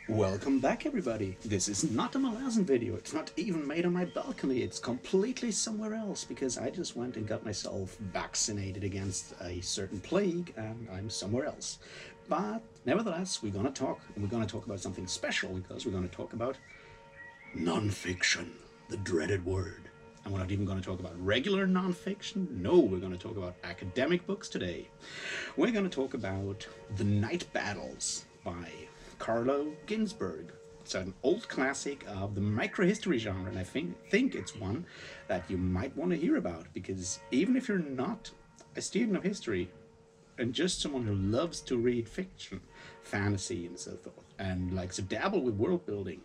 Welcome back, everybody. This is not a Malazan video. It's not even made on my balcony. It's completely somewhere else because I just went and got myself vaccinated against a certain plague and I'm somewhere else. But nevertheless, we're going to talk. And we're going to talk about something special because we're going to talk about non-fiction, the dreaded word. And we're not even going to talk about regular non-fiction. No, we're going to talk about academic books today. We're going to talk about The Night Battles by Carlo Ginzburg. It's an old classic of the microhistory genre, and I think it's one that you might want to hear about, because even if you're not a student of history and just someone who loves to read fiction, fantasy and so forth, and likes to dabble with world building,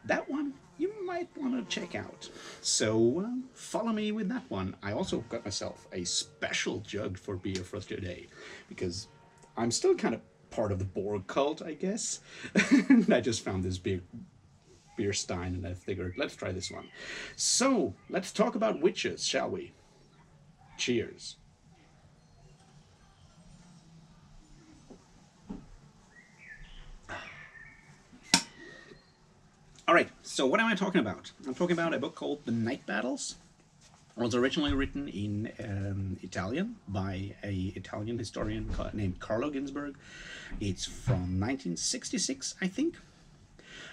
that one you might want to check out. So follow me with that one. I also got myself a special jug for beer for today because I'm still kind of part of the Borg cult, I guess. I just found this beer stein and I figured, let's try this one. So let's talk about witches, shall we? Cheers. All right, so what am I talking about? I'm talking about a book called The Night Battles. It was originally written in Italian by an Italian historian named Carlo Ginzburg. It's from 1966, I think.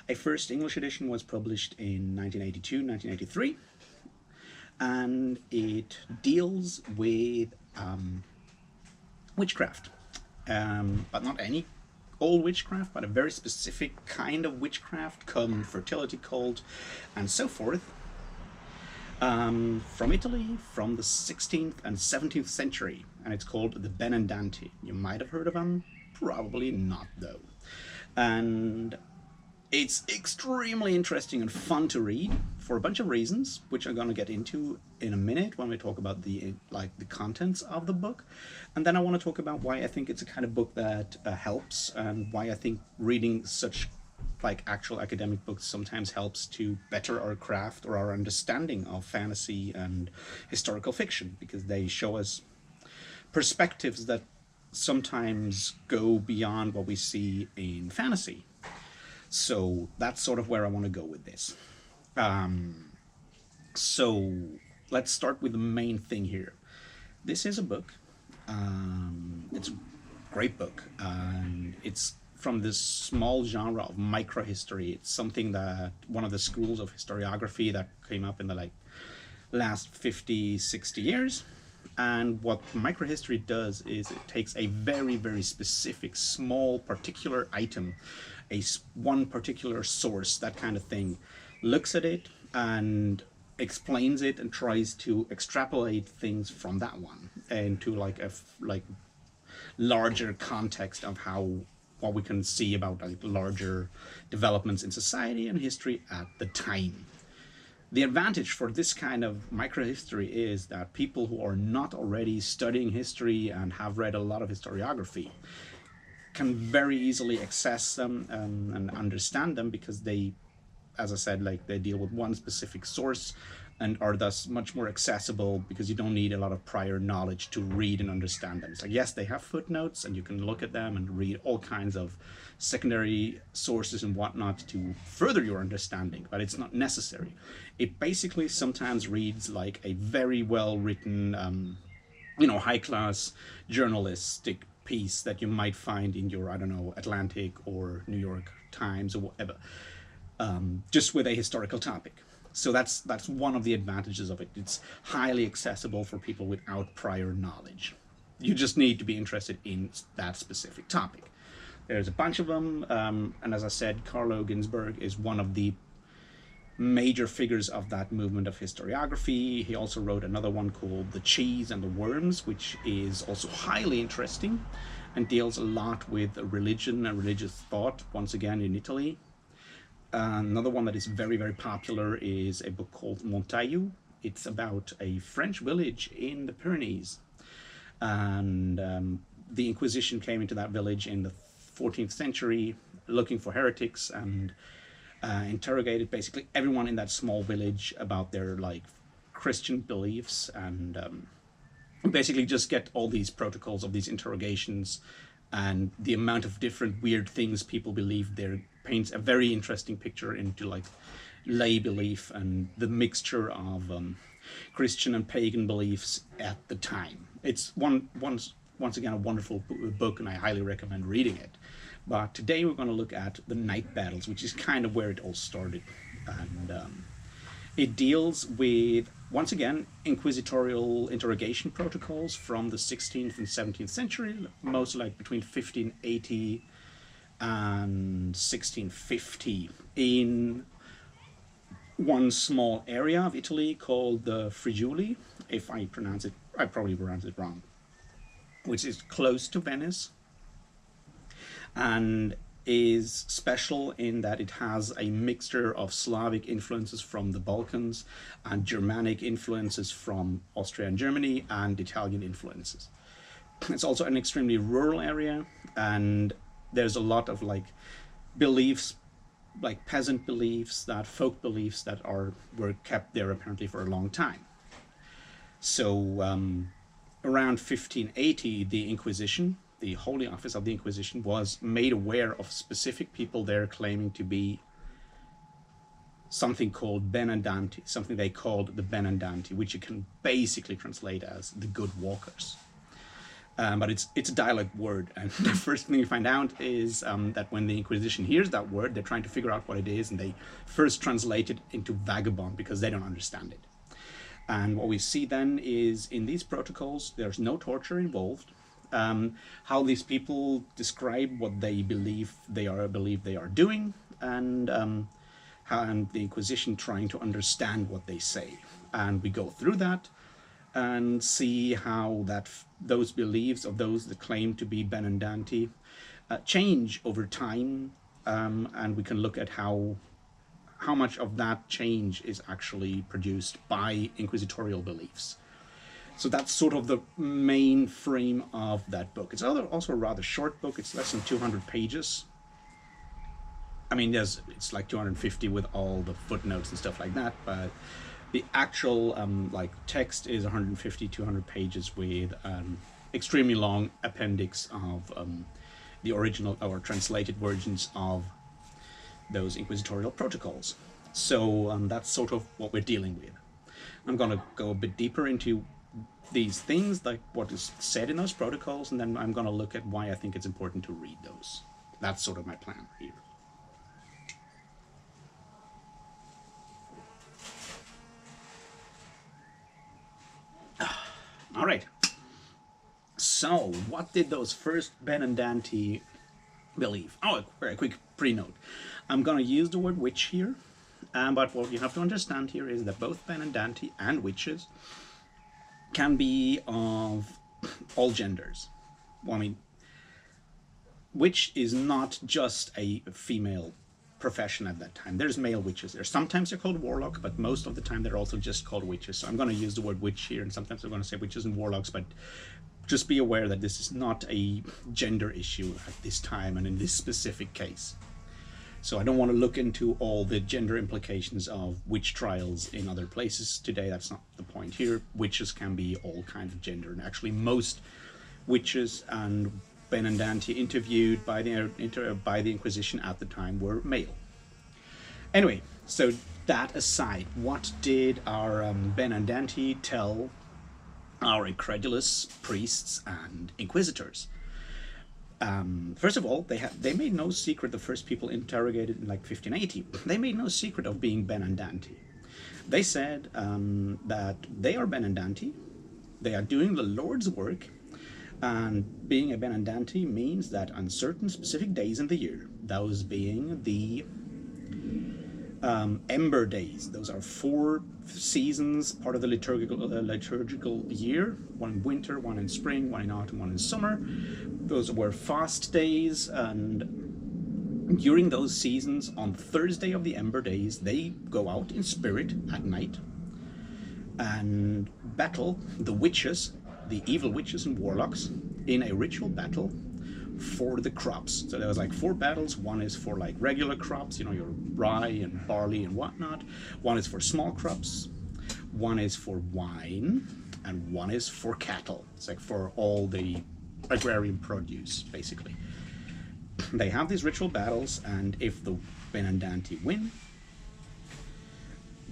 A first English edition was published in 1982, 1983. And it deals with witchcraft. But not any old witchcraft, but a very specific kind of witchcraft, come fertility cult, and so forth. From Italy, from the 16th and 17th century, and it's called the Benandanti. You might have heard of them, probably not though. And it's extremely interesting and fun to read for a bunch of reasons, which I'm going to get into in a minute when we talk about the contents of the book. And then I want to talk about why I think it's a kind of book that helps, and why I think reading such actual academic books sometimes helps to better our craft or our understanding of fantasy and historical fiction, because they show us perspectives that sometimes go beyond what we see in fantasy. So that's sort of where I want to go with this. So let's start with the main thing here. This is a book. It's a great book, and it's from this small genre of microhistory. It's something that one of the schools of historiography that came up in the last 50, 60 years. And what microhistory does is it takes a very, very specific, small, particular item, one particular source, that kind of thing, looks at it and explains it and tries to extrapolate things from that one into a larger context of what we can see about larger developments in society and history at the time. The advantage for this kind of microhistory is that people who are not already studying history and have read a lot of historiography can very easily access them and understand them, because they, as I said, they deal with one specific source and are thus much more accessible, because you don't need a lot of prior knowledge to read and understand them. It's yes, they have footnotes and you can look at them and read all kinds of secondary sources and whatnot to further your understanding, but it's not necessary. It basically sometimes reads like a very well written, high-class journalistic piece that you might find in your, Atlantic or New York Times or whatever, just with a historical topic. So that's one of the advantages of it. It's highly accessible for people without prior knowledge. You just need to be interested in that specific topic. There's a bunch of them, and as I said, Carlo Ginzburg is one of the major figures of that movement of historiography. He also wrote another one called The Cheese and the Worms, which is also highly interesting and deals a lot with religion and religious thought, once again in Italy. Another one that is very, very popular is a book called Montaillou. It's about a French village in the Pyrenees. And the Inquisition came into that village in the 14th century looking for heretics and interrogated basically everyone in that small village about their Christian beliefs, and basically just get all these protocols of these interrogations and the amount of different weird things people believe there paints a very interesting picture into like lay belief and the mixture of Christian and pagan beliefs at the time. It's once again a wonderful book, and I highly recommend reading it. But today we're going to look at the night battles, which is kind of where it all started, and it deals with, once again, inquisitorial interrogation protocols from the 16th and 17th century, most like between 1580 and 1650, in one small area of Italy called the Friuli, if I pronounce it, I probably pronounce it wrong, which is close to Venice, and is special in that it has a mixture of Slavic influences from the Balkans and Germanic influences from Austria and Germany and Italian influences. It's also an extremely rural area, and there's a lot of like beliefs, like peasant beliefs, that folk beliefs that were kept there apparently for a long time. So around 1580, the Inquisition, the Holy Office of the Inquisition, was made aware of specific people there claiming to be something called Benandanti, something they called the Benandanti, which you can basically translate as the good walkers. But it's a dialect word, and the first thing you find out is that when the Inquisition hears that word, they're trying to figure out what it is, and they first translate it into vagabond because they don't understand it. And what we see then is, in these protocols, there's no torture involved. How these people describe what they believe they are doing, and the Inquisition trying to understand what they say. And we go through that and see how those beliefs of those that claim to be Benandanti change over time, and we can look at how much of that change is actually produced by inquisitorial beliefs. So that's sort of the main frame of that book. It's also a rather short book. It's less than 200 pages. I mean, it's like 250 with all the footnotes and stuff like that, but the actual like text is 150, 200 pages with extremely long appendix of the original or translated versions of those inquisitorial protocols. So that's sort of what we're dealing with. I'm going to go a bit deeper into these things, like what is said in those protocols, and then I'm going to look at why I think it's important to read those. That's sort of my plan here. All right. So, what did those first Benandanti believe? Oh, a very quick pre-note. I'm going to use the word witch here, but what you have to understand here is that both Benandanti and witches can be of all genders. Well, I mean, witch is not just a female profession at that time. There's male witches there. Sometimes they're called warlock, but most of the time they're also just called witches. So I'm going to use the word witch here, and sometimes I'm going to say witches and warlocks, but just be aware that this is not a gender issue at this time and in this specific case. So I don't want to look into all the gender implications of witch trials in other places today. That's not the point here. Witches can be all kinds of gender, and actually most witches and Benandanti interviewed by the Inquisition at the time were male. Anyway, so that aside, what did our Benandanti tell our incredulous priests and inquisitors? First of all, they made no secret, the first people interrogated in like 1580, they made no secret of being Benandanti. They said that they are Benandanti, they are doing the Lord's work, and being a Benandanti means that on certain specific days in the year, those being the ember days, those are 4 seasons, part of the liturgical year, one in winter, one in spring, one in autumn, one in summer. Those were fast days, and during those seasons, on Thursday of the ember days, they go out in spirit at night and battle the witches, the evil witches and warlocks, in a ritual battle for the crops. So there was like 4 battles. One is for like regular crops, you know, your rye and barley and whatnot. One is for small crops. One is for wine, and one is for cattle. It's like for all the agrarian produce, basically. They have these ritual battles, and if the Benandanti win,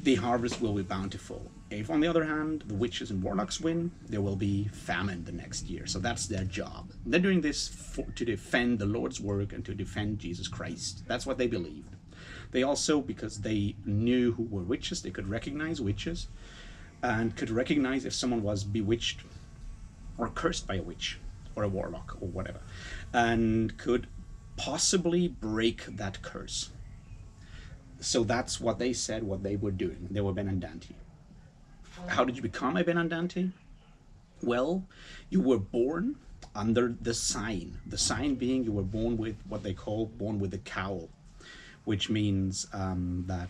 the harvest will be bountiful. If, on the other hand, the witches and warlocks win, there will be famine the next year. So that's their job. They're doing this to defend the Lord's work and to defend Jesus Christ. That's what they believed. They also, because they knew who were witches, they could recognize witches and could recognize if someone was bewitched or cursed by a witch or a warlock or whatever, and could possibly break that curse. So that's what they said, what they were doing. They were Benandanti. How did you become a Benandanti? Well, you were born under the sign. The sign being you were born with what they call born with a cowl, which means that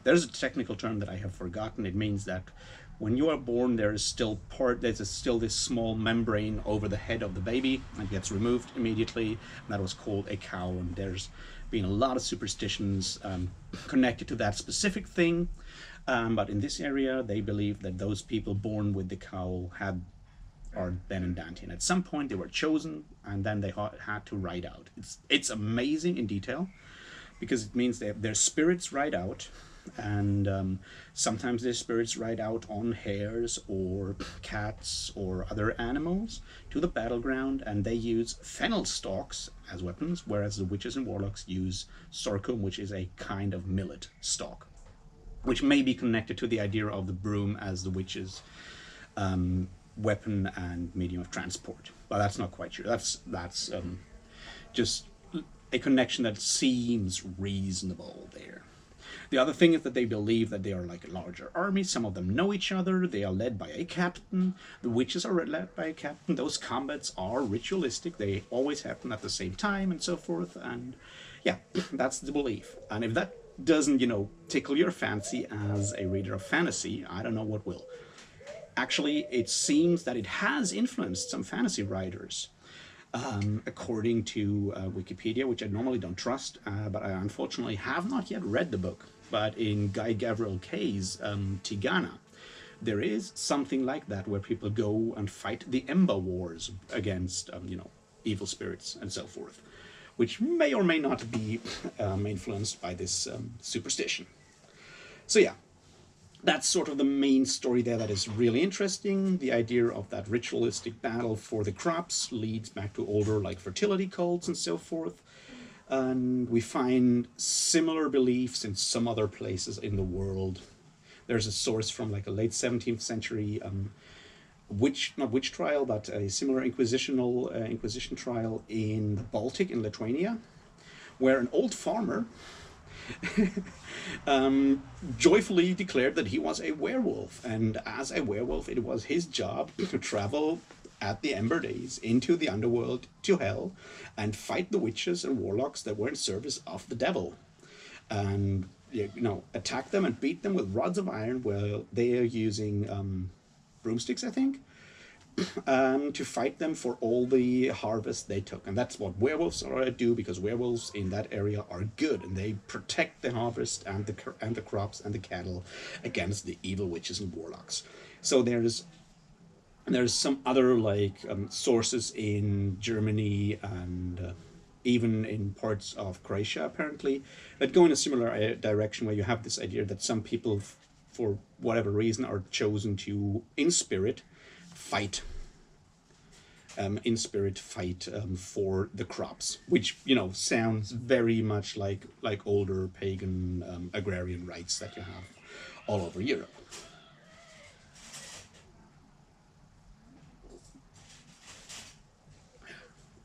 there's a technical term that I have forgotten. It means that when you are born, there's still this small membrane over the head of the baby, and gets removed immediately. And that was called a cowl, and there's been a lot of superstitions connected to that specific thing. But in this area, they believe that those people born with the cowl are Benandanti. And at some point, they were chosen, and then they had to ride out. It's amazing in detail, because it means their spirits ride out, and sometimes their spirits ride out on hares or cats or other animals to the battleground, and they use fennel stalks as weapons, whereas the witches and warlocks use sorghum, which is a kind of millet stalk, which may be connected to the idea of the broom as the witches' weapon and medium of transport. But that's not quite sure. That's just a connection that seems reasonable there. The other thing is that they believe that they are like a larger army. Some of them know each other. They are led by a captain. The witches are led by a captain. Those combats are ritualistic. They always happen at the same time and so forth. And yeah, that's the belief. And if that doesn't, tickle your fancy as a reader of fantasy, I don't know what will. Actually, it seems that it has influenced some fantasy writers. According to Wikipedia, which I normally don't trust, but I unfortunately have not yet read the book. But in Guy Gavriel Kay's Tigana, there is something like that where people go and fight the Ember Wars against, evil spirits and so forth, which may or may not be influenced by this superstition. So yeah, that's sort of the main story there that is really interesting. The idea of that ritualistic battle for the crops leads back to older like fertility cults and so forth. And we find similar beliefs in some other places in the world. There's a source from like a late 17th century not witch trial, but a similar Inquisition trial in the Baltic in Lithuania, where an old farmer joyfully declared that he was a werewolf, and as a werewolf it was his job to travel at the Ember Days into the underworld, to hell, and fight the witches and warlocks that were in service of the devil, and attack them and beat them with rods of iron while they are using broomsticks, I think, to fight them for all the harvest they took. And that's what werewolves do, because werewolves in that area are good, and they protect the harvest and the crops and the cattle against the evil witches and warlocks. So there's some other sources in Germany and even in parts of Croatia apparently that go in a similar direction, where you have this idea that some people for whatever reason are chosen to in spirit fight for the crops, which sounds very much like older pagan agrarian rites that you have all over Europe.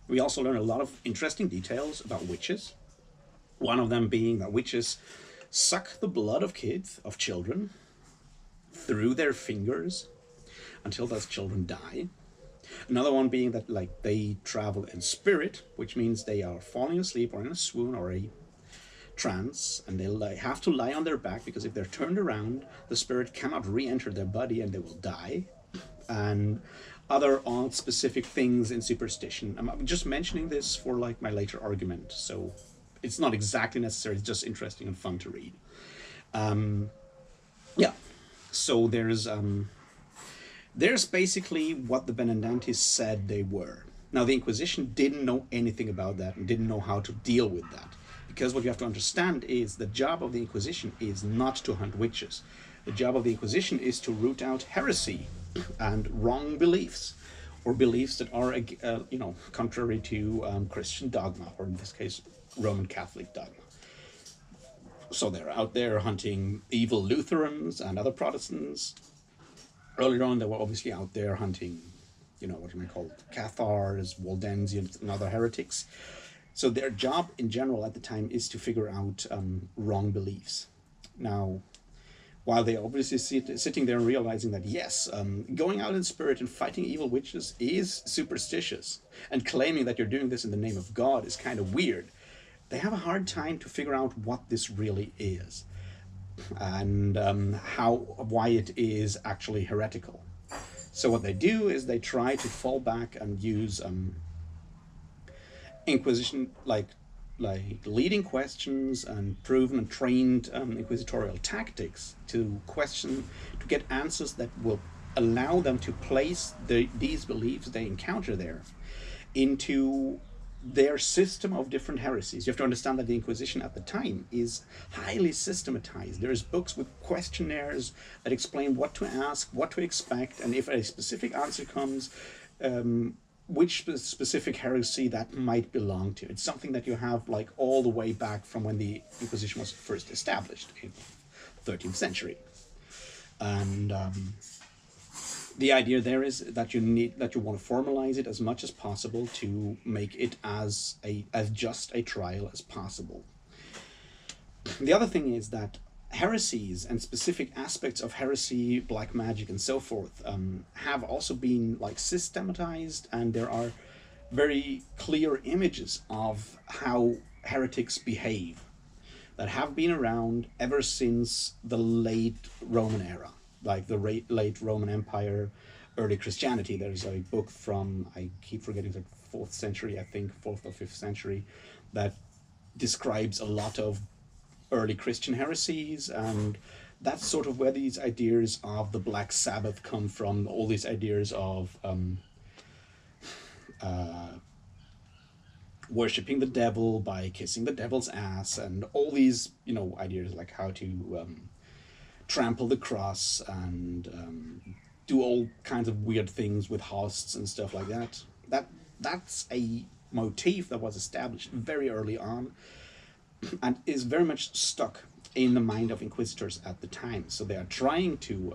We also learn a lot of interesting details about witches. One of them being that witches suck the blood of children, through their fingers until those children die. Another one being that they travel in spirit, which means they are falling asleep or in a swoon or a trance, and they have to lie on their back, because if they're turned around, the spirit cannot re-enter their body and they will die. And other odd specific things in superstition. I'm just mentioning this for my later argument, so it's not exactly necessary, it's just interesting and fun to read. Yeah, so there's basically what the Benandanti said they were. Now, the Inquisition didn't know anything about that and didn't know how to deal with that. Because what you have to understand is the job of the Inquisition is not to hunt witches. The job of the Inquisition is to root out heresy and wrong beliefs, or beliefs that are, contrary to Christian dogma, or in this case, Roman Catholic dogma. So they're out there hunting evil Lutherans and other Protestants. Earlier on, they were obviously out there hunting, what you might call Cathars, Waldensians, and other heretics. So their job in general at the time is to figure out wrong beliefs. Now, while they obviously sitting there and realizing that, yes, going out in spirit and fighting evil witches is superstitious, and claiming that you're doing this in the name of God is kind of weird, they have a hard time to figure out what this really is, and why it is actually heretical. So what they do is they try to fall back and use Inquisition, like leading questions and proven and trained inquisitorial tactics to get answers that will allow them to place these beliefs they encounter there into their system of different heresies. You have to understand that the Inquisition at the time is highly systematized. There's books with questionnaires that explain what to ask, what to expect, and if a specific answer comes, which specific heresy that might belong to. It's something that you have like all the way back from when the Inquisition was first established in the 13th century. And the idea there is that you want to formalize it as much as possible to make it as just a trial as possible. The other thing is that heresies and specific aspects of heresy, black magic, and so forth have also been like systematized, and there are very clear images of how heretics behave that have been around ever since the late Roman era, like the late Roman Empire, early Christianity. There's a book from, I keep forgetting, the 4th century, I think, 4th or 5th century, that describes a lot of early Christian heresies, and that's sort of where these ideas of the Black Sabbath come from, all these ideas of worshipping the devil by kissing the devil's ass, and all these, ideas like how to trample the cross and do all kinds of weird things with hosts and stuff like that. That's a motif that was established very early on and is very much stuck in the mind of inquisitors at the time. So they are trying to,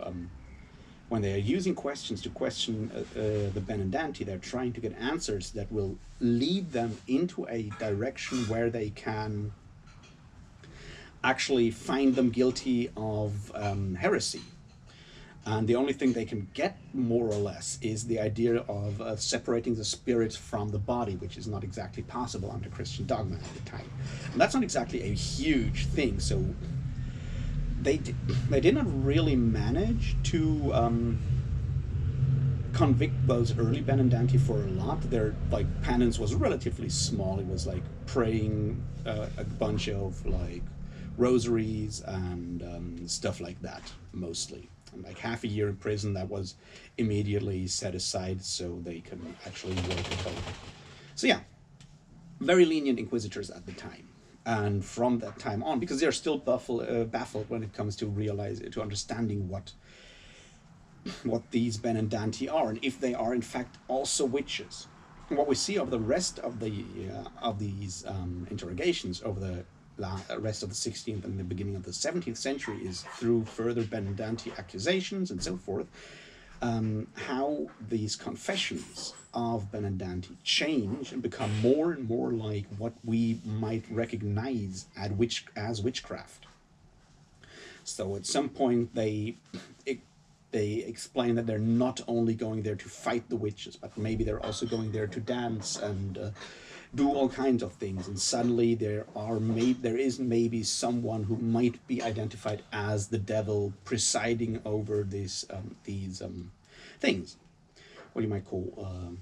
when they are using questions to question the Benandanti, they're trying to get answers that will lead them into a direction where they can actually find them guilty of heresy. And the only thing they can get, more or less, is the idea of separating the spirit from the body, which is not exactly possible under Christian dogma at the time. And that's not exactly a huge thing. So they did not really manage to convict those early Benandanti for a lot. Their penance was relatively small. It was like praying a bunch of rosaries and stuff like that, mostly. And like half a year in prison, that was immediately set aside so they could actually work at home. So yeah, very lenient inquisitors at the time. And from that time on, because they're still baffled when it comes to understanding what these Benandanti are, and if they are in fact also witches. And what we see over the rest of these interrogations over the rest of the 16th and the beginning of the 17th century is through further Benandanti accusations and so forth, how these confessions of Benandanti change and become more and more like what we might recognize as witchcraft. So at some point they explain that they're not only going there to fight the witches, but maybe they're also going there to dance and do all kinds of things, and suddenly there is maybe someone who might be identified as the devil presiding over these things, what you might call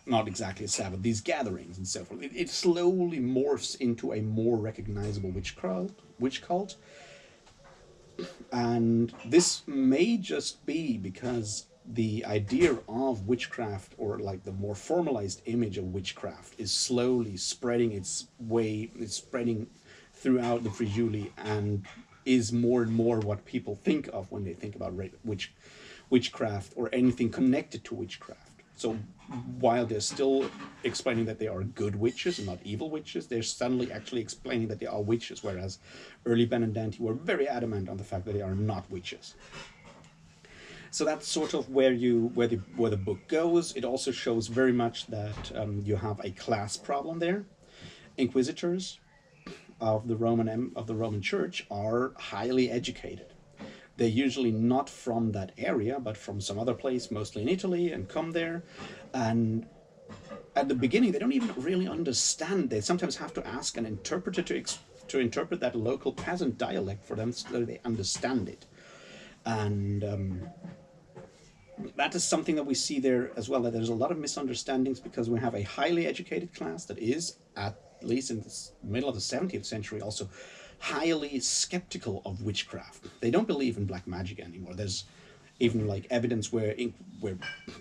not exactly a Sabbath, these gatherings and so forth. It slowly morphs into a more recognizable witch cult, and this may just be because the idea of witchcraft, or like the more formalized image of witchcraft, is slowly spreading its way. It's spreading throughout the Friuli, and is more and more what people think of when they think about witchcraft or anything connected to witchcraft. So while they're still explaining that they are good witches and not evil witches, they're suddenly actually explaining that they are witches, whereas early Benandanti were very adamant on the fact that they are not witches. So that's sort of where the book goes. It also shows very much that you have a class problem there. Inquisitors of the Roman Church are highly educated. They're usually not from that area, but from some other place, mostly in Italy, and come there. And at the beginning, they don't even really understand. They sometimes have to ask an interpreter to interpret that local peasant dialect for them, so that they understand it. And that is something that we see there as well, that there's a lot of misunderstandings, because we have a highly educated class that is, at least in the middle of the 17th century, also highly skeptical of witchcraft. They don't believe in black magic anymore. There's even like evidence where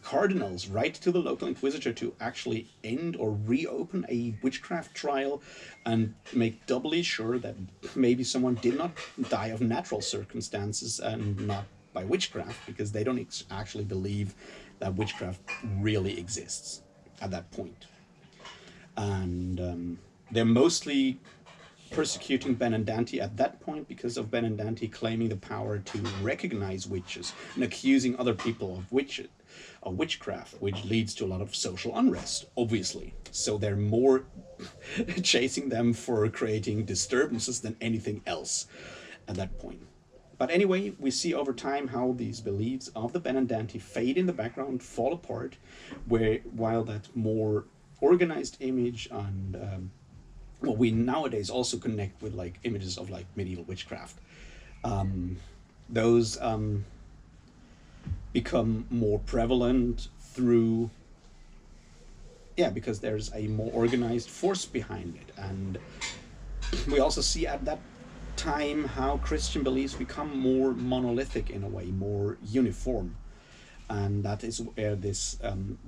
cardinals write to the local inquisitor to actually end or reopen a witchcraft trial, and make doubly sure that maybe someone did not die of natural circumstances and not by witchcraft, because they don't actually believe that witchcraft really exists at that point. And they're mostly persecuting Benandanti at that point because of Benandanti claiming the power to recognize witches and accusing other people of witchcraft, which leads to a lot of social unrest, obviously. So they're more chasing them for creating disturbances than anything else at that point. But anyway, we see over time how these beliefs of the Benandanti fade in the background, fall apart, while that more organized image and what we nowadays also connect with like images of like medieval witchcraft, those become more prevalent through, because there's a more organized force behind it. And we also see at that time how Christian beliefs become more monolithic in a way, more uniform. And that is where this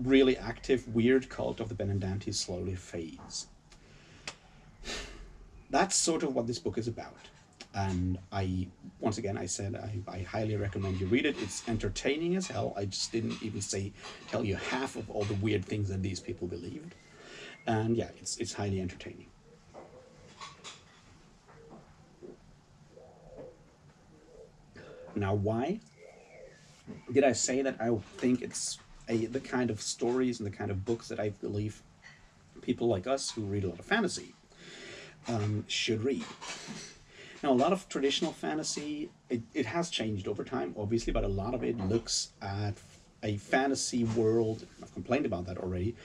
really active, weird cult of the Benandanti slowly fades. That's sort of what this book is about. And I highly recommend you read it. It's entertaining as hell. I just didn't even tell you half of all the weird things that these people believed. And yeah, it's highly entertaining. Now, why did I say that I think it's the kind of stories and the kind of books that I believe people like us who read a lot of fantasy should read? Now, a lot of traditional fantasy, it has changed over time, obviously, but a lot of it looks at a fantasy world, I've complained about that already,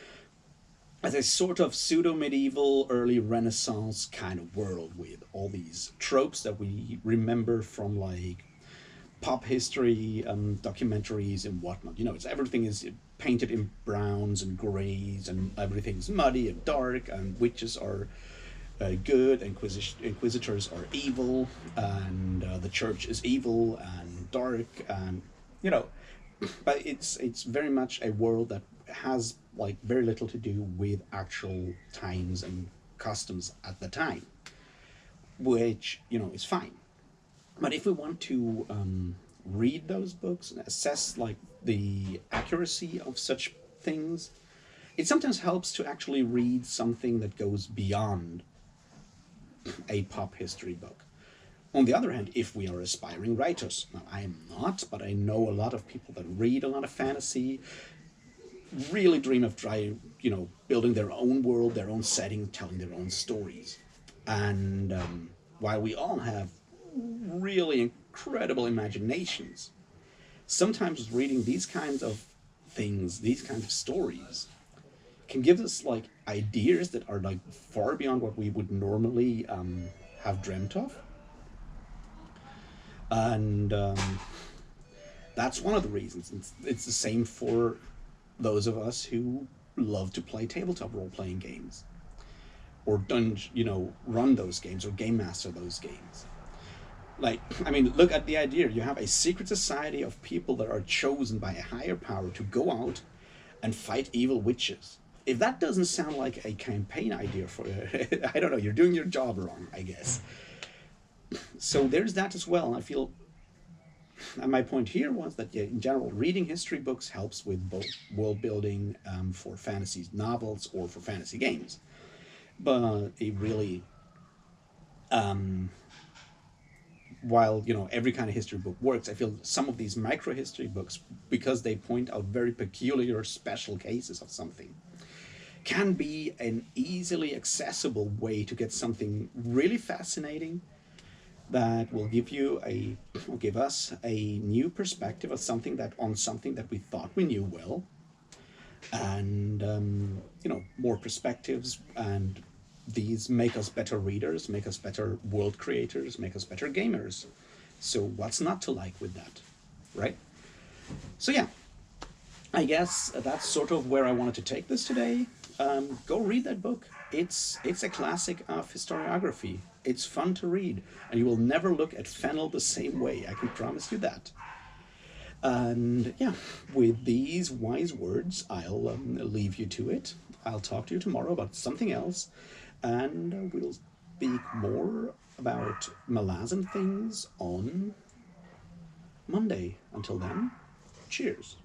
as a sort of pseudo-medieval, early Renaissance kind of world with all these tropes that we remember from like pop history, documentaries and whatnot. Everything is painted in browns and grays, and everything's muddy and dark, and witches are good, inquisitors are evil, and the church is evil and dark, and but it's very much a world that has like very little to do with actual times and customs at the time, which is fine. But if we want to read those books and assess like the accuracy of such things, it sometimes helps to actually read something that goes beyond a pop history book. On the other hand, if we are aspiring writers, now I am not, but I know a lot of people that read a lot of fantasy, really dream of building their own world, their own setting, telling their own stories. And while we all have really incredible imaginations, sometimes reading these kinds of things, these kinds of stories, can give us like ideas that are like far beyond what we would normally have dreamt of. And that's one of the reasons. It's the same for those of us who love to play tabletop role-playing games, or run those games, or game master those games. Like, I mean, look at the idea. You have a secret society of people that are chosen by a higher power to go out and fight evil witches. If that doesn't sound like a campaign idea for, I don't know, you're doing your job wrong, I guess. So there's that as well. I feel, and my point here was that, yeah, in general, reading history books helps with both world building for fantasy novels or for fantasy games. But it really, while every kind of history book works, I feel some of these micro history books, because they point out very peculiar special cases of something, can be an easily accessible way to get something really fascinating that will give us a new perspective of something that we thought we knew well, and more perspectives, and these make us better readers, make us better world creators, make us better gamers. So what's not to like with that, right? So yeah, I guess that's sort of where I wanted to take this today. Go read that book. It's a classic of historiography. It's fun to read, and you will never look at fennel the same way. I can promise you that. And yeah, with these wise words, I'll leave you to it. I'll talk to you tomorrow about something else, and we'll speak more about Malazan things on Monday. Until then, cheers.